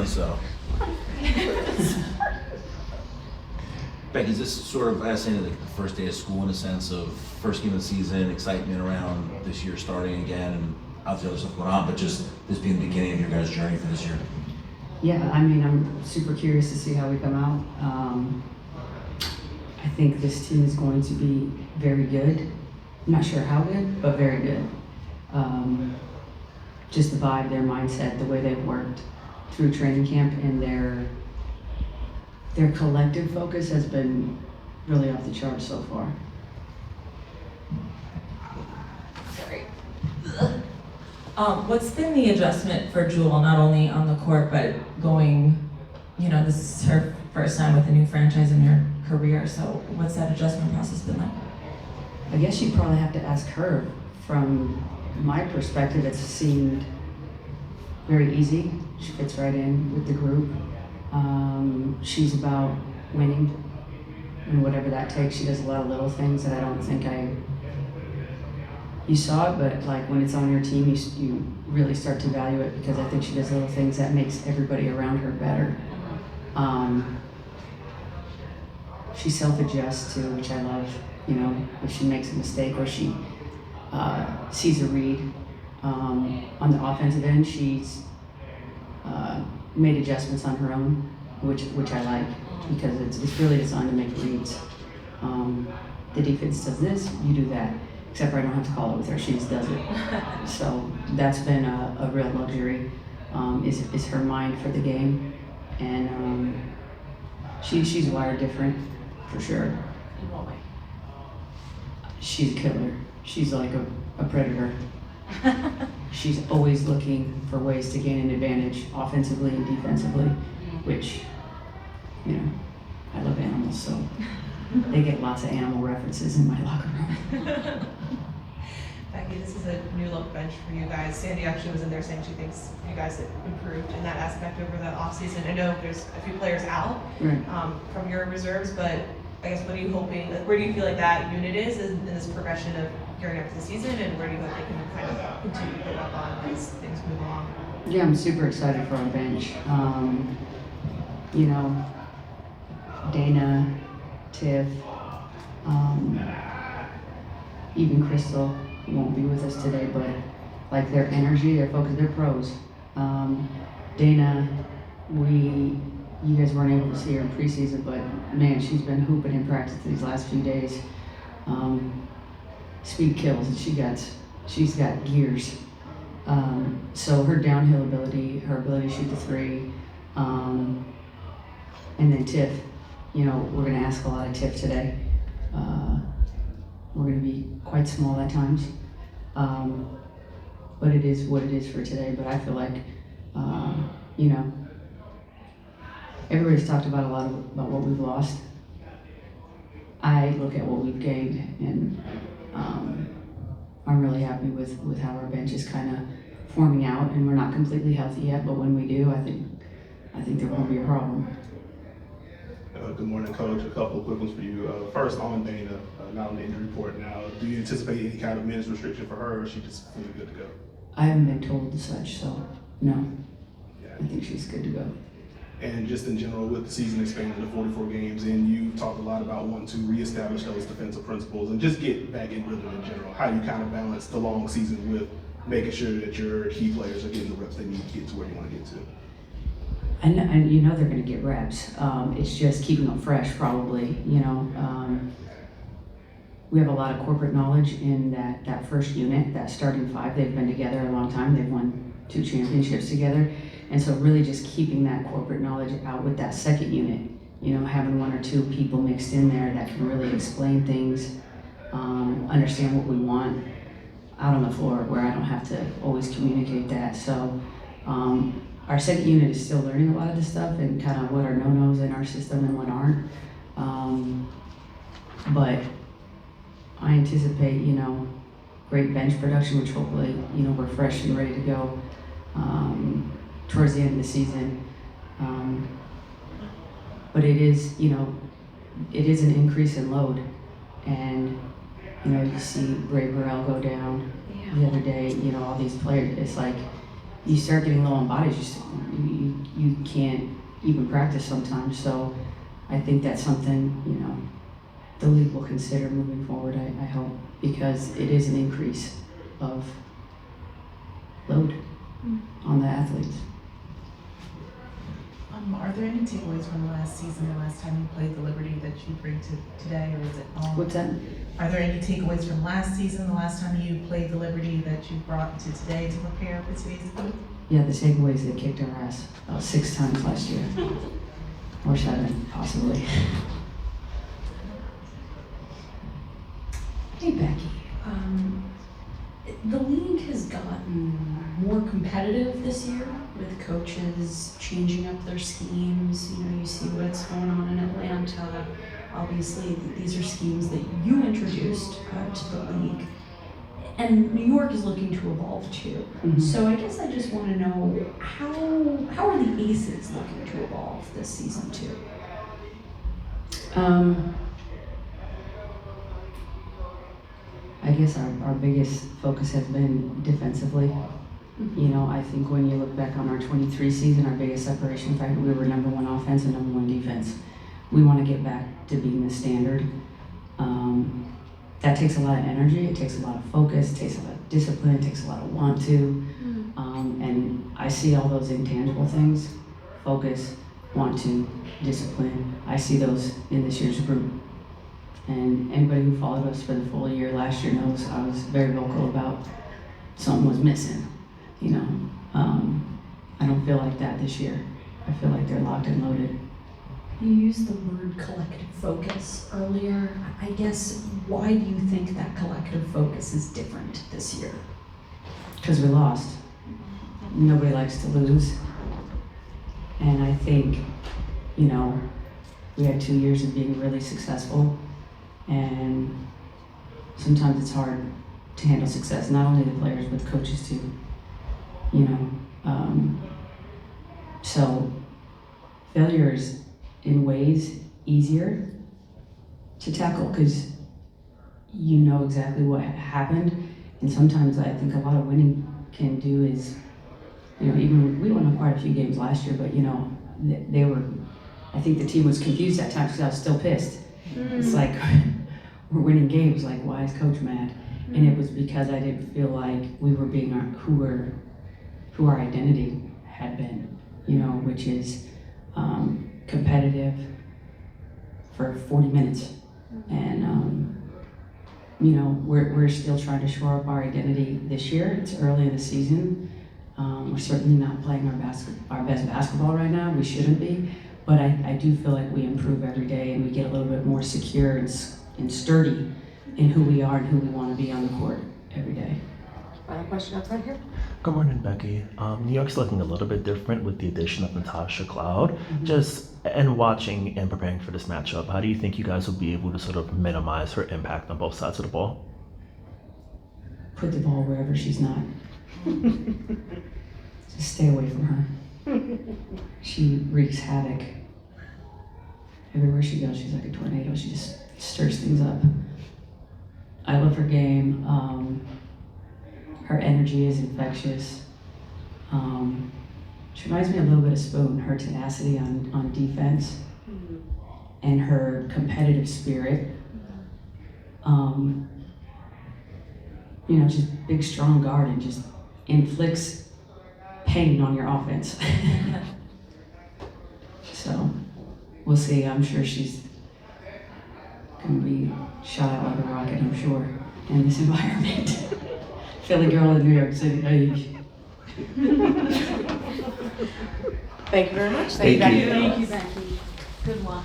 Apparently so. Becky, is this sort of, as saying, the first day of school in a sense of first game of the season, excitement around this year starting again, and obviously other stuff going on, but just this being the beginning of your guys' journey for this year? Yeah, I mean, I'm super curious to see how we come out. I think this team is going to be very good. I'm not sure how good, but very good. Just the vibe, their mindset, the way they've worked through training camp, and their collective focus has been really off the charts so far. Sorry. What's been the adjustment for Jewel, not only on the court, but going, this is her first time with a new franchise in her career, so what's that adjustment process been like? I guess you'd probably have to ask her. From my perspective, it seemed very easy. She fits right in with the group. She's about winning, and whatever that takes. She does a lot of little things that I don't think you saw it, but like when it's on your team, you really start to value it, because I think she does little things that makes everybody around her better. She self-adjusts too, which I love. If she makes a mistake or she sees a read on the offensive end, she's made adjustments on her own, which I like, because it's really designed to make reads. The defense does this, you do that. Except for I don't have to call it with her, she just does it. So that's been a real luxury, is her mind for the game. And she's wired different, for sure. In what way? She's a killer. She's like a predator. She's always looking for ways to gain an advantage, offensively and defensively, which, I love animals, so they get lots of animal references in my locker room. Becky, this is a new look bench for you guys. Sandy actually was in there saying she thinks you guys have improved in that aspect over the offseason. I know there's a few players out from your reserves, but I guess what are you hoping, where do you feel like that unit is in this progression of gearing up to the season, and where do you hope they can kind of continue to pick up on as things move along? Yeah, I'm super excited for our bench. Dana, Tiff, even Crystal won't be with us today, but like their energy, their focus, they're pros. Dana, you guys weren't able to see her in preseason, but man, she's been hooping in practice these last few days. Speed kills, and she's got gears. So her downhill ability, her ability to shoot the three, and then Tiff, we're gonna ask a lot of Tiff today. We're gonna be quite small at times, but it is what it is for today. But I feel like, everybody's talked about a lot about what we've lost. I look at what we've gained, and I'm really happy with how our bench is kind of forming out, and we're not completely healthy yet, but when we do, I think there won't be a problem. Good morning, Coach. A couple of quick ones for you. First, on Dana, not on the injury report now. Do you anticipate any kind of minutes restriction for her, or is she just fully good to go? I haven't been told as such, so no. Yeah. I think she's good to go. And just in general, with the season expanding to 44 games, and you've talked a lot about wanting to reestablish those defensive principles and just get back in rhythm in general, how you kind of balance the long season with making sure that your key players are getting the reps they need to get to where you want to get to? And they're going to get reps. It's just keeping them fresh, probably. We have a lot of corporate knowledge in that first unit, that starting five. They've been together a long time. They've won 2 championships together. And so really just keeping that corporate knowledge out with that second unit, having 1 or 2 people mixed in there that can really explain things, understand what we want out on the floor, where I don't have to always communicate that. So our second unit is still learning a lot of this stuff and kind of what are no-nos in our system and what aren't. But I anticipate, great bench production, which hopefully, we're fresh and ready to go towards the end of the season. But it is, it is an increase in load. And, you see Ray Burrell go down the other day, all these players, it's like, you start getting low on bodies, you can't even practice sometimes. So I think that's something, you know, the league will consider moving forward, I hope, because it is an increase of load on the athletes. Are there any takeaways from last season, the last time you played the Liberty, that you bring to today, or is it all? What's that? Are there any takeaways from last season, the last time you played the Liberty, that you brought to today to prepare for today's game? Yeah, the takeaways, they kicked our ass about 6 times last year. Or 7, possibly. Hey Becky, the league has gotten more competitive this year with coaches changing up their schemes. You know, you see what's going on in Atlanta. Obviously, these are schemes that you introduced to the league. And New York is looking to evolve too. Mhm. So I guess I just want to know, how are the Aces looking to evolve this season too? I guess our biggest focus has been defensively. You know, I think when you look back on our 23 season, our biggest separation factor, we were #1 offense and #1 defense. We want to get back to being the standard. That takes a lot of energy, it takes a lot of focus, it takes a lot of discipline, it takes a lot of want to. And I see all those intangible things, focus, want to, discipline. I see those in this year's group. And anybody who followed us for the full year last year knows I was very vocal about something was missing, you know. I don't feel like that this year. I feel like they're locked and loaded. You used the word collective focus earlier. I guess, why do you think that collective focus is different this year? Because we lost. Nobody likes to lose. And I think, you know, we had 2 years of being really successful. And sometimes it's hard to handle success, not only the players, but the coaches too, you know. So failure is in ways easier to tackle because you know exactly what happened. And sometimes I think a lot of winning can do is, you know, even we won quite a few games last year, but you know, they were, I think the team was confused at times because I was still pissed. It's like, we're winning games, like why is coach mad? And it was because I didn't feel like we were being who our identity had been, you know, which is competitive for 40 minutes. And you know, we're still trying to shore up our identity this year. It's early in the season. We're certainly not playing our best basketball right now. We shouldn't be, but I do feel like we improve every day and we get a little bit more secure and sturdy in who we are and who we want to be on the court every day. Final question up front here. Good morning, Becky. New York's looking a little bit different with the addition of Natasha Cloud. And watching and preparing for this matchup, how do you think you guys will be able to sort of minimize her impact on both sides of the ball? Put the ball wherever she's not. Just stay away from her. She wreaks havoc. Everywhere she goes, she's like a tornado. She just stirs things up. I love her game. Her energy is infectious. She reminds me a little bit of Spoon, her tenacity on defense and her competitive spirit. You know, just big, strong guard and just inflicts pain on your offense. So we'll see. I'm sure she's going to be shot out like a rocket, I'm sure, in this environment. Philly girl in New York City. Thank you very much. Thank you. Becky. Thank you, Becky. Good luck.